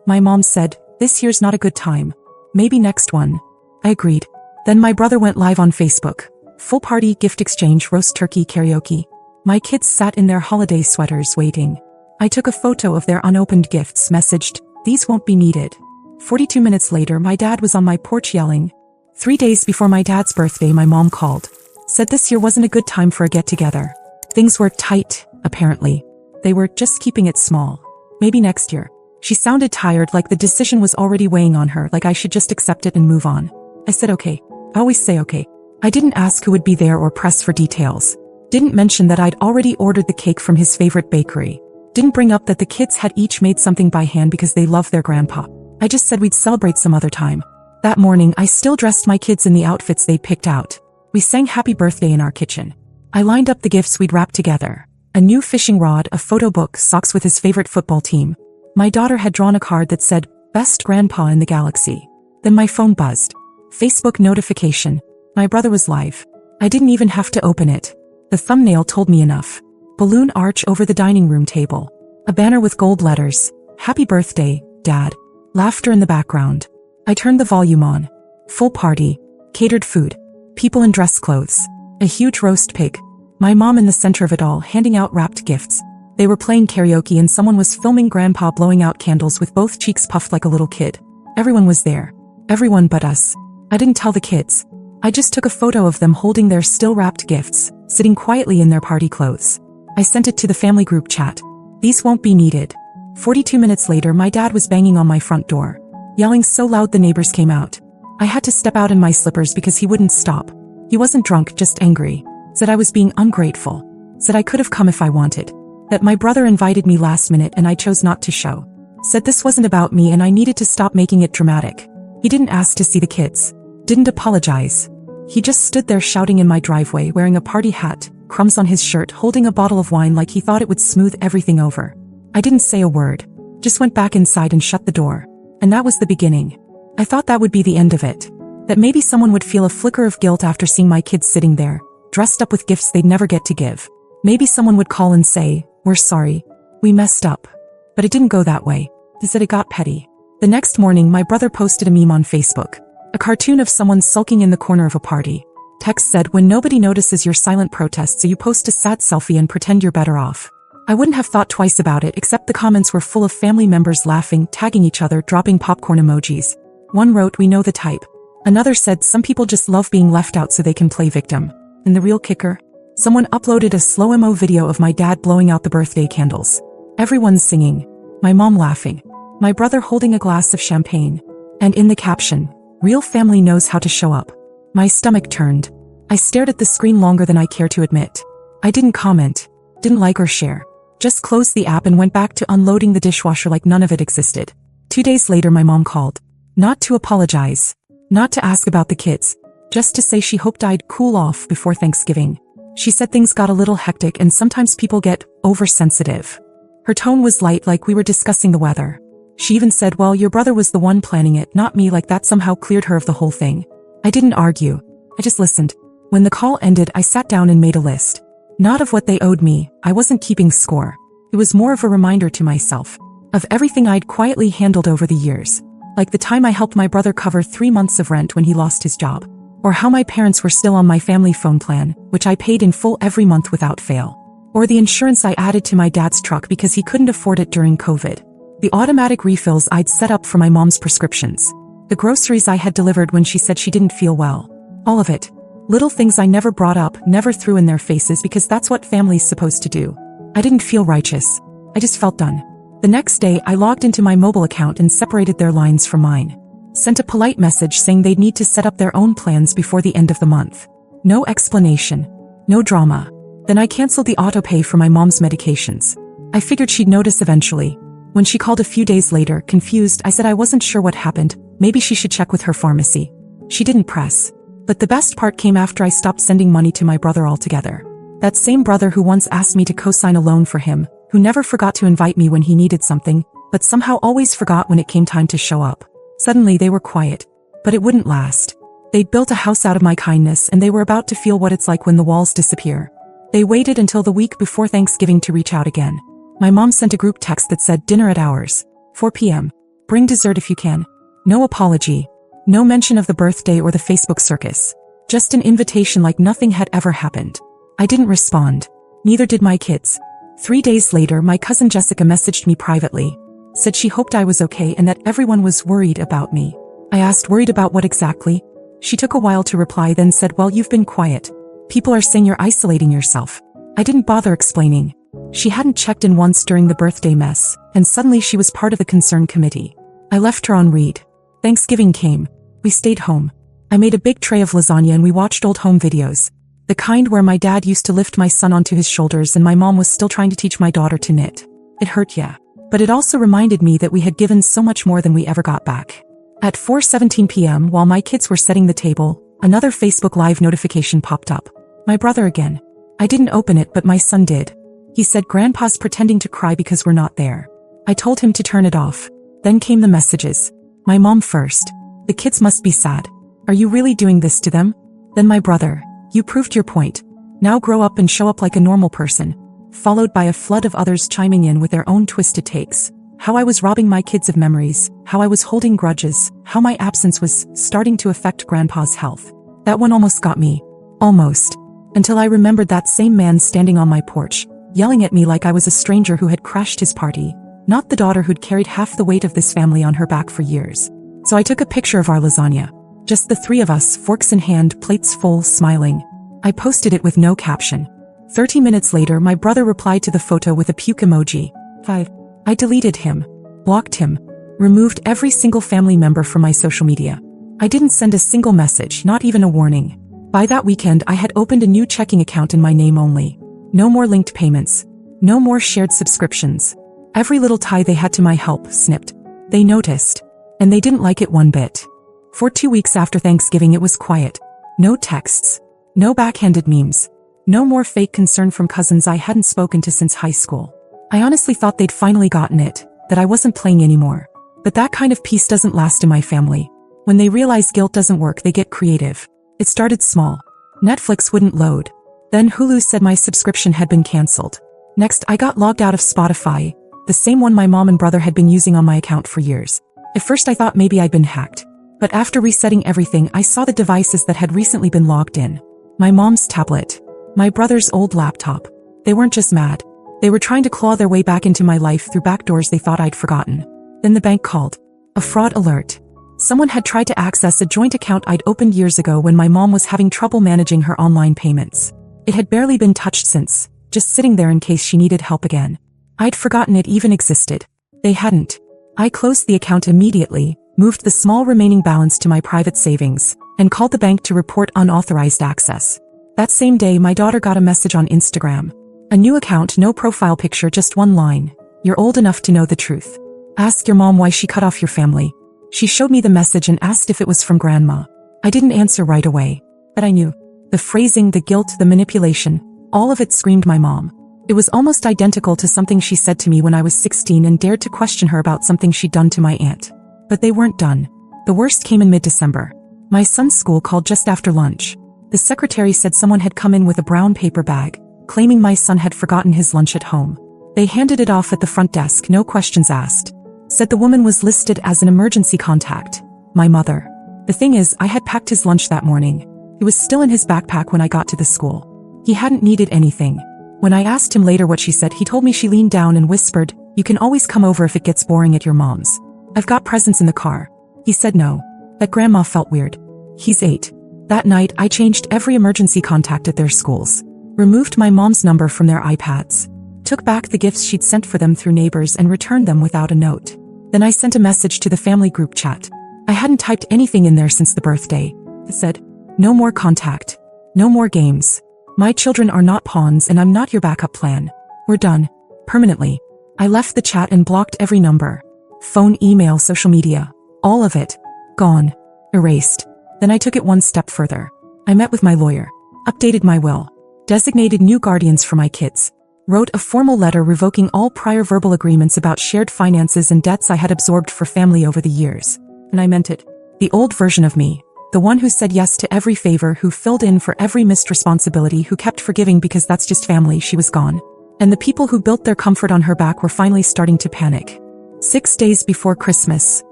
My mom said, "This year's not a good time. Maybe next one." I agreed. Then my brother went live on Facebook. Full party, gift exchange, roast turkey, karaoke. My kids sat in their holiday sweaters waiting. I took a photo of their unopened gifts, messaged, "These won't be needed." 42 minutes later, my dad was on my porch yelling. 3 days before my dad's birthday, my mom called. Said this year wasn't a good time for a get-together. Things were tight, apparently. They were just keeping it small. Maybe next year. She sounded tired, like the decision was already weighing on her, like I should just accept it and move on. I said okay. I always say okay. I didn't ask who would be there or press for details. Didn't mention that I'd already ordered the cake from his favorite bakery. Didn't bring up that the kids had each made something by hand because they love their grandpa. I just said we'd celebrate some other time. That morning, I still dressed my kids in the outfits they'd picked out. We sang happy birthday in our kitchen. I lined up the gifts we'd wrapped together. A new fishing rod, a photo book, socks with his favorite football team. My daughter had drawn a card that said, "Best Grandpa in the Galaxy." Then my phone buzzed. Facebook notification. My brother was live. I didn't even have to open it. The thumbnail told me enough. Balloon arch over the dining room table. A banner with gold letters. "Happy birthday, Dad." Laughter in the background. I turned the volume on. Full party. Catered food. People in dress clothes. A huge roast pig. My mom in the center of it all, handing out wrapped gifts. They were playing karaoke and someone was filming Grandpa blowing out candles with both cheeks puffed like a little kid. Everyone was there. Everyone but us. I didn't tell the kids. I just took a photo of them holding their still wrapped gifts, sitting quietly in their party clothes. I sent it to the family group chat. "These won't be needed." 42 minutes later, my dad was banging on my front door, yelling so loud the neighbors came out. I had to step out in my slippers because he wouldn't stop. He wasn't drunk, just angry. Said I was being ungrateful. Said I could have come if I wanted. That my brother invited me last minute and I chose not to show. Said this wasn't about me and I needed to stop making it dramatic. He didn't ask to see the kids. Didn't apologize. He just stood there shouting in my driveway, wearing a party hat, crumbs on his shirt, holding a bottle of wine like he thought it would smooth everything over. I didn't say a word. Just went back inside and shut the door. And that was the beginning. I thought that would be the end of it. That maybe someone would feel a flicker of guilt after seeing my kids sitting there, dressed up with gifts they'd never get to give. Maybe someone would call and say, "We're sorry. We messed up." But it didn't go that way. Instead it got petty. The next morning, my brother posted a meme on Facebook. A cartoon of someone sulking in the corner of a party. Text said, "When nobody notices your silent protests, so you post a sad selfie and pretend you're better off." I wouldn't have thought twice about it, except the comments were full of family members laughing, tagging each other, dropping popcorn emojis. One wrote, "We know the type." Another said, "Some people just love being left out so they can play victim." And the real kicker? Someone uploaded a slow-mo video of my dad blowing out the birthday candles. Everyone singing. My mom laughing. My brother holding a glass of champagne. And in the caption, "Real family knows how to show up." My stomach turned. I stared at the screen longer than I care to admit. I didn't comment. Didn't like or share. Just closed the app and went back to unloading the dishwasher like none of it existed. 2 days later, my mom called. Not to apologize. Not to ask about the kids. Just to say she hoped I'd cool off before Thanksgiving. She said things got a little hectic and sometimes people get oversensitive. Her tone was light, like we were discussing the weather. She even said, "Well, your brother was the one planning it, not me," like that somehow cleared her of the whole thing. I didn't argue. I just listened. When the call ended, I sat down and made a list. Not of what they owed me. I wasn't keeping score. It was more of a reminder to myself of everything I'd quietly handled over the years. Like the time I helped my brother cover 3 months of rent when he lost his job. Or how my parents were still on my family phone plan, which I paid in full every month without fail. Or the insurance I added to my dad's truck because he couldn't afford it during COVID. The automatic refills I'd set up for my mom's prescriptions. The groceries I had delivered when she said she didn't feel well. All of it. Little things I never brought up, never threw in their faces because that's what family's supposed to do. I didn't feel righteous. I just felt done. The next day, I logged into my mobile account and separated their lines from mine. Sent a polite message saying they'd need to set up their own plans before the end of the month. No explanation. No drama. Then I canceled the autopay for my mom's medications. I figured she'd notice eventually. When she called a few days later, confused, I said I wasn't sure what happened. Maybe she should check with her pharmacy. She didn't press. But the best part came after I stopped sending money to my brother altogether. That same brother who once asked me to co-sign a loan for him, who never forgot to invite me when he needed something, but somehow always forgot when it came time to show up. Suddenly they were quiet. But it wouldn't last. They'd built a house out of my kindness and they were about to feel what it's like when the walls disappear. They waited until the week before Thanksgiving to reach out again. My mom sent a group text that said dinner at ours, 4 p.m. Bring dessert if you can. No apology. No mention of the birthday or the Facebook circus. Just an invitation like nothing had ever happened. I didn't respond. Neither did my kids. 3 days later, my cousin Jessica messaged me privately. Said she hoped I was okay and that everyone was worried about me. I asked, worried about what exactly? She took a while to reply, then said, well, you've been quiet. People are saying you're isolating yourself. I didn't bother explaining. She hadn't checked in once during the birthday mess, and suddenly she was part of the concern committee. I left her on read. Thanksgiving came. We stayed home. I made a big tray of lasagna and we watched old home videos. The kind where my dad used to lift my son onto his shoulders and my mom was still trying to teach my daughter to knit. It hurt, yeah. But it also reminded me that we had given so much more than we ever got back. At 4:17 p.m., while my kids were setting the table, another Facebook Live notification popped up. My brother again. I didn't open it, but my son did. He said, Grandpa's pretending to cry because we're not there. I told him to turn it off. Then came the messages. My mom first. The kids must be sad. Are you really doing this to them? Then my brother. You proved your point. Now grow up and show up like a normal person. Followed by a flood of others chiming in with their own twisted takes. How I was robbing my kids of memories, how I was holding grudges, how my absence was starting to affect Grandpa's health. That one almost got me. Almost. Until I remembered that same man standing on my porch, yelling at me like I was a stranger who had crashed his party, not the daughter who'd carried half the weight of this family on her back for years. So I took a picture of our lasagna. Just the three of us, forks in hand, plates full, smiling. I posted it with no caption. 30 minutes later, my brother replied to the photo with a puke emoji. 5. I deleted him, blocked him, removed every single family member from my social media. I didn't send a single message, not even a warning. By that weekend, I had opened a new checking account in my name only. No more linked payments. No more shared subscriptions. Every little tie they had to my help snipped. They noticed. And they didn't like it one bit. For 2 weeks after Thanksgiving, it was quiet. No texts. No backhanded memes. No more fake concern from cousins I hadn't spoken to since high school. I honestly thought they'd finally gotten it, that I wasn't playing anymore. But that kind of peace doesn't last in my family. When they realize guilt doesn't work, they get creative. It started small. Netflix wouldn't load. Then Hulu said my subscription had been canceled. Next, I got logged out of Spotify, the same one my mom and brother had been using on my account for years. At first I thought maybe I'd been hacked. But after resetting everything, I saw the devices that had recently been logged in. My mom's tablet. My brother's old laptop. They weren't just mad. They were trying to claw their way back into my life through backdoors they thought I'd forgotten. Then the bank called. A fraud alert. Someone had tried to access a joint account I'd opened years ago when my mom was having trouble managing her online payments. It had barely been touched since, just sitting there in case she needed help again. I'd forgotten it even existed. They hadn't. I closed the account immediately, moved the small remaining balance to my private savings, and called the bank to report unauthorized access. That same day, my daughter got a message on Instagram. A new account, no profile picture, just one line. You're old enough to know the truth. Ask your mom why she cut off your family. She showed me the message and asked if it was from Grandma. I didn't answer right away. But I knew. The phrasing, the guilt, the manipulation, all of it screamed my mom. It was almost identical to something she said to me when I was 16 and dared to question her about something she'd done to my aunt. But they weren't done. The worst came in mid-December. My son's school called just after lunch. The secretary said someone had come in with a brown paper bag, claiming my son had forgotten his lunch at home. They handed it off at the front desk, no questions asked. Said the woman was listed as an emergency contact. My mother. The thing is, I had packed his lunch that morning. It was still in his backpack when I got to the school. He hadn't needed anything. When I asked him later what she said, he told me she leaned down and whispered, "You can always come over if it gets boring at your mom's. I've got presents in the car." He said no. That Grandma felt weird. He's 8. That night, I changed every emergency contact at their schools. Removed my mom's number from their iPads. Took back the gifts she'd sent for them through neighbors and returned them without a note. Then I sent a message to the family group chat. I hadn't typed anything in there since the birthday. It said, "No more contact. No more games. My children are not pawns and I'm not your backup plan. We're done. Permanently." I left the chat and blocked every number. Phone, email, social media. All of it. Gone. Erased. Then I took it one step further. I met with my lawyer. Updated my will. Designated new guardians for my kids. Wrote a formal letter revoking all prior verbal agreements about shared finances and debts I had absorbed for family over the years. And I meant it. The old version of me. The one who said yes to every favor, who filled in for every missed responsibility, who kept forgiving because that's just family, she was gone. And the people who built their comfort on her back were finally starting to panic. 6 days before Christmas,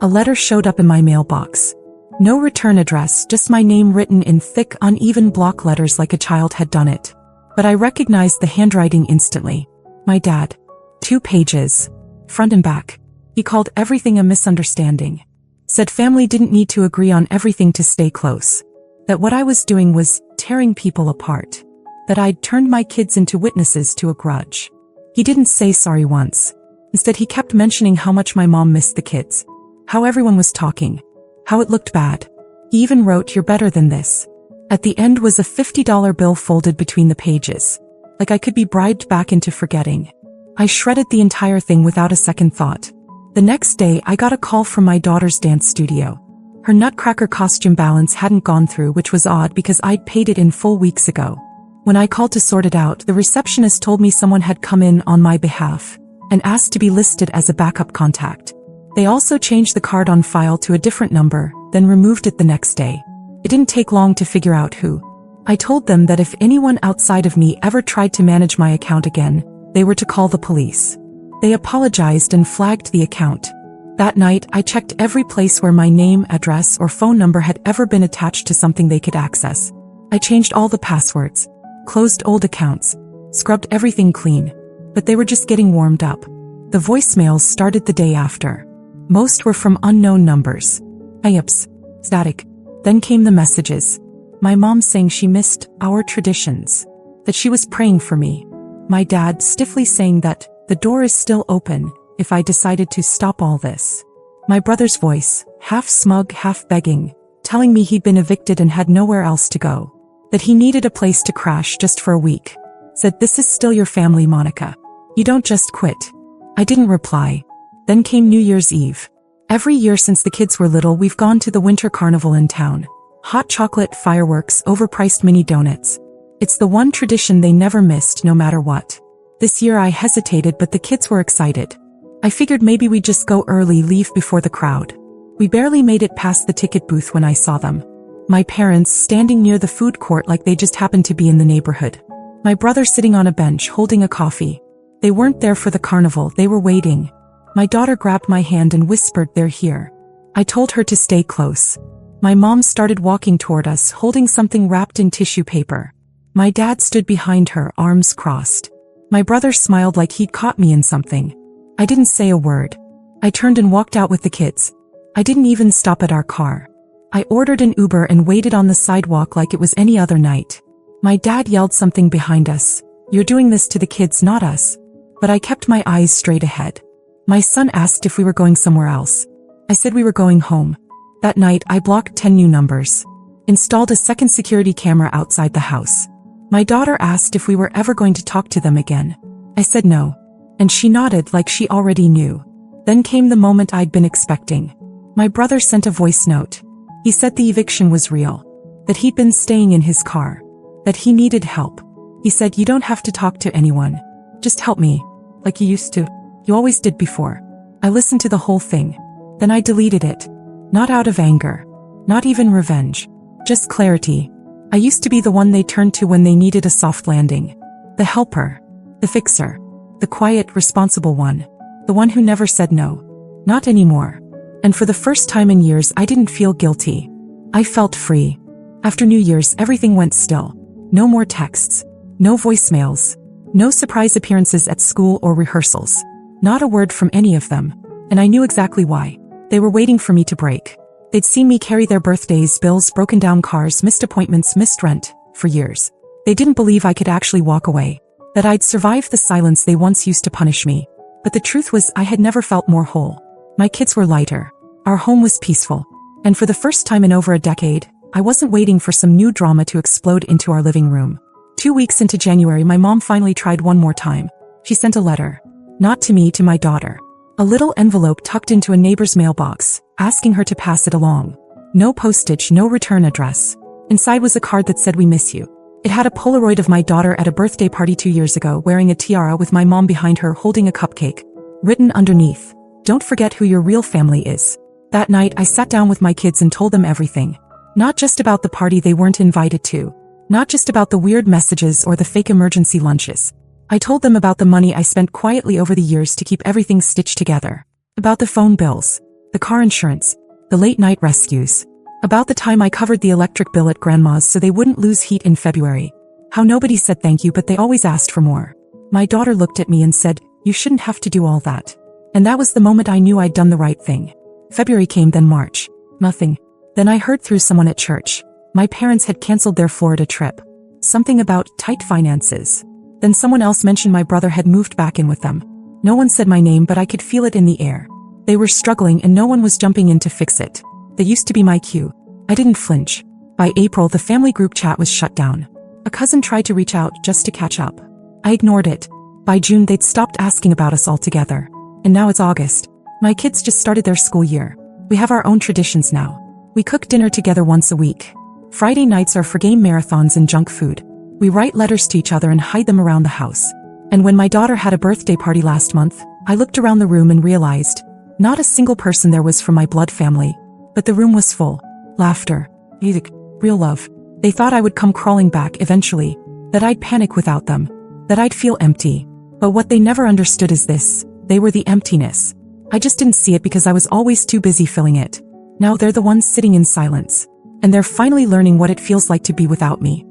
a letter showed up in my mailbox. No return address, just my name written in thick, uneven block letters like a child had done it. But I recognized the handwriting instantly. My dad. 2 pages. Front and back. He called everything a misunderstanding. Said family didn't need to agree on everything to stay close. That what I was doing was tearing people apart. That I'd turned my kids into witnesses to a grudge. He didn't say sorry once. Instead, he kept mentioning how much my mom missed the kids. How everyone was talking. How it looked bad. He even wrote, "You're better than this." At the end was a $50 bill folded between the pages. Like I could be bribed back into forgetting. I shredded the entire thing without a second thought. The next day, I got a call from my daughter's dance studio. Her Nutcracker costume balance hadn't gone through, which was odd because I'd paid it in full weeks ago. When I called to sort it out, the receptionist told me someone had come in on my behalf and asked to be listed as a backup contact. They also changed the card on file to a different number, then removed it the next day. It didn't take long to figure out who. I told them that if anyone outside of me ever tried to manage my account again, they were to call the police. They apologized and flagged the account. That night, I checked every place where my name, address, or phone number had ever been attached to something they could access. I changed all the passwords, closed old accounts, scrubbed everything clean. But they were just getting warmed up. The voicemails started the day after. Most were from unknown numbers. Oops. Static. Then came the messages. My mom saying she missed our traditions. That she was praying for me. My dad stiffly saying that the door is still open if I decided to stop all this. My brother's voice, half smug, half begging, telling me he'd been evicted and had nowhere else to go. That he needed a place to crash just for a week. Said, "This is still your family, Monica. You don't just quit." I didn't reply. Then came New Year's Eve. Every year since the kids were little, we've gone to the winter carnival in town. Hot chocolate, fireworks, overpriced mini donuts. It's the one tradition they never missed no matter what. This year I hesitated, but the kids were excited. I figured maybe we'd just go early, leave before the crowd. We barely made it past the ticket booth when I saw them. My parents standing near the food court like they just happened to be in the neighborhood. My brother sitting on a bench holding a coffee. They weren't there for the carnival, they were waiting. My daughter grabbed my hand and whispered, "They're here." I told her to stay close. My mom started walking toward us, holding something wrapped in tissue paper. My dad stood behind her, arms crossed. My brother smiled like he'd caught me in something. I didn't say a word. I turned and walked out with the kids. I didn't even stop at our car. I ordered an Uber and waited on the sidewalk like it was any other night. My dad yelled something behind us. "You're doing this to the kids, not us." But I kept my eyes straight ahead. My son asked if we were going somewhere else. I said we were going home. That night, I blocked 10 new numbers. Installed a second security camera outside the house. My daughter asked if we were ever going to talk to them again. I said no. And she nodded like she already knew. Then came the moment I'd been expecting. My brother sent a voice note. He said the eviction was real. That he'd been staying in his car. That he needed help. He said, "You don't have to talk to anyone. Just help me. Like you used to. You always did before." I listened to the whole thing. Then I deleted it. Not out of anger. Not even revenge. Just clarity. I used to be the one they turned to when they needed a soft landing. The helper. The fixer. The quiet, responsible one. The one who never said no. Not anymore. And for the first time in years, I didn't feel guilty. I felt free. After New Year's, everything went still. No more texts. No voicemails. No surprise appearances at school or rehearsals. Not a word from any of them. And I knew exactly why. They were waiting for me to break. They'd seen me carry their birthdays, bills, broken down cars, missed appointments, missed rent, for years. They didn't believe I could actually walk away. That I'd survived the silence they once used to punish me. But the truth was, I had never felt more whole. My kids were lighter. Our home was peaceful. And for the first time in over a decade, I wasn't waiting for some new drama to explode into our living room. 2 weeks into January, my mom finally tried one more time. She sent a letter. Not to me, to my daughter. A little envelope tucked into a neighbor's mailbox, asking her to pass it along. No postage, no return address. Inside was a card that said, "We miss you." It had a Polaroid of my daughter at a birthday party 2 years ago, wearing a tiara with my mom behind her holding a cupcake. Written underneath, "Don't forget who your real family is." That night, I sat down with my kids and told them everything. Not just about the party they weren't invited to. Not just about the weird messages or the fake emergency lunches. I told them about the money I spent quietly over the years to keep everything stitched together. About the phone bills, the car insurance, the late night rescues. About the time I covered the electric bill at grandma's so they wouldn't lose heat in February. How nobody said thank you but they always asked for more. My daughter looked at me and said, "You shouldn't have to do all that." And that was the moment I knew I'd done the right thing. February came, then March. Nothing. Then I heard through someone at church. My parents had canceled their Florida trip. Something about tight finances. Then someone else mentioned my brother had moved back in with them. No one said my name but I could feel it in the air. They were struggling and no one was jumping in to fix it. That used to be my cue. I didn't flinch. By April the family group chat was shut down. A cousin tried to reach out just to catch up. I ignored it. By June they'd stopped asking about us altogether. And now it's August. My kids just started their school year. We have our own traditions now. We cook dinner together once a week. Friday nights are for game marathons and junk food. We write letters to each other and hide them around the house. And when my daughter had a birthday party last month, I looked around the room and realized, not a single person there was from my blood family. But the room was full. Laughter. Music. Real love. They thought I would come crawling back eventually. That I'd panic without them. That I'd feel empty. But what they never understood is this. They were the emptiness. I just didn't see it because I was always too busy filling it. Now they're the ones sitting in silence. And they're finally learning what it feels like to be without me.